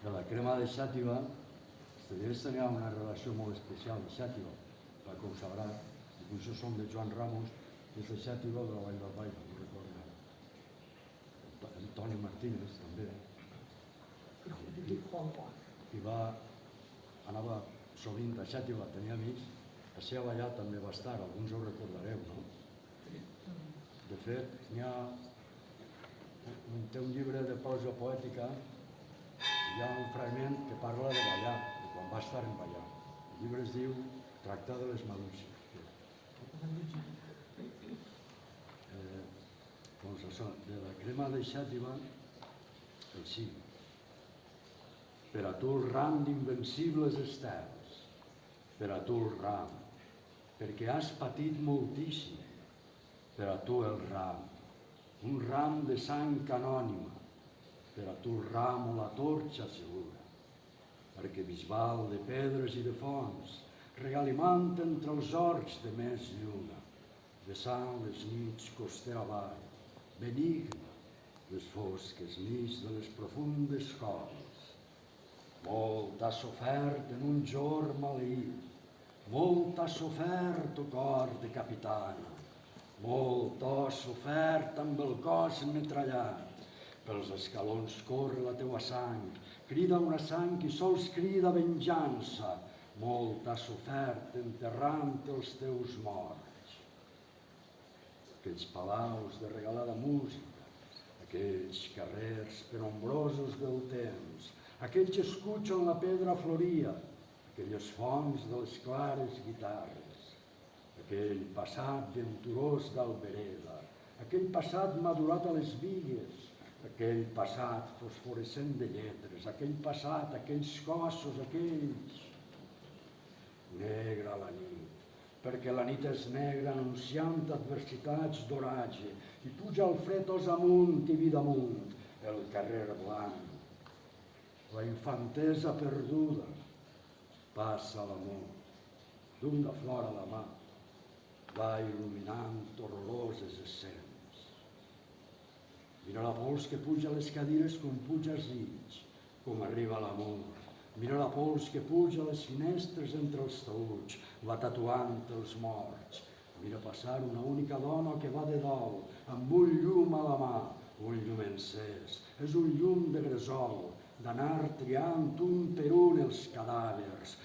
que la crema de Xàtiva, els tallers tenia una relació molt especial amb Xàtiva, perquè ho sabrà, i per això som de Joan Ramos, que és de Xàtiva o de la Vall del Baix, no recordo. Antoni Martínez, també. I anava sovint a Xàtiva, tenia amics, a Seva allà també va estar, alguns ho recordareu, no? De fet, té un llibre de prosa poètica, hi ha un fragment que parla de ballar, de quan va estar en ballar. El llibre es diu Tractar de les Maduixes. Doncs això, de la crema de Xàtiva, així. Per a tu el ram d'invencibles estels, per a tu el ram, perquè has patit moltíssim, per a tu el ram, un ram de sang anònima, per a tu el ram o la torxa segura, perquè Bisbal de pedres i de fonts, regalimant entre els horts de més lluna, vessant les nits costera avall, benigna, les fosques nits de les profundes coves. Molt has sofert en un jorn maleït, molt has sofert, o cor de capitana, molt has sofert amb el cos metrallat, pels escalons corre la teua sang, crida una sang i sols crida venjança, molt has sofert enterrant els teus morts. Aquells palaus de regalada música, aquells carrers penombrosos del temps, aquells escuts on la pedra floria, aquelles fonts de les clares guitarres, aquell passat venturós d'Albereda, aquell passat madurat a les bigues, aquell passat fosforescent de lletres, aquell passat, aquells cossos, aquells... Negra la nit, perquè la nit és negra anunciant adversitats d'oratge, i puja el fred os amunt i vida amunt, el carrer blanc. La infantesa perduda, passa l'amor, d'una flor a la mà, va il·luminant horroroses escenes. Mira la pols que puja a les cadires com puja als llits, com arriba l'amor. Mira la pols que puja a les finestres entre els taüts, va tatuant els morts. Mira passar una única dona que va de dol, amb un llum a la mà, un llum encès. És un llum de gresol, d'anar triant un per un els cadàvers,